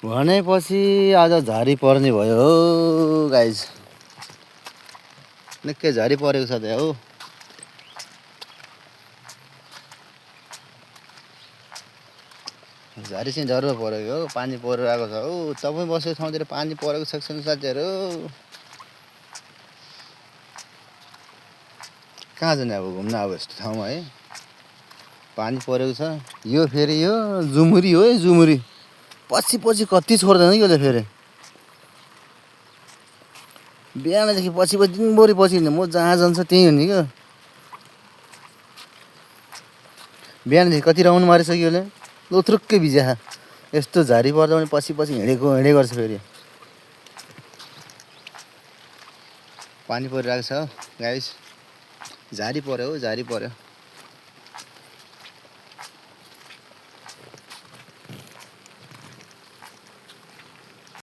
भनेपछि आज झरी पर्ने भयो हो गाइज। निकै झरी परेको छ त्यहाँ हो। झरी चाहिँ जरुर परेको हो, पानी परेर आएको छ हो। तपाईँ बसेको ठाउँतिर पानी परेको छ कि साथीहरू? कहाँ जाने अब घुम्न अब यस्तो ठाउँमा है पानी परेको छ। यो फेरि यो जुमुरी हो है, जुमुरी पछि पछि कति छोड्दैन कि यसले फेरि। बिहानदेखि पछि पछि दिनभरि पछि हिँड्ने, म जहाँ जान्छ त्यहीँ हुने क्या। बिहानदेखि कति राउन्ड मारिसक्यो यसले, लोथ्रुक्कै भिज्या। यस्तो झारी पर्दा पनि पछि पछि हिँडे गर्छ फेरि। पानी परिरहेको छ गाइस, झारी पर्यो हो, झारी पर्यो।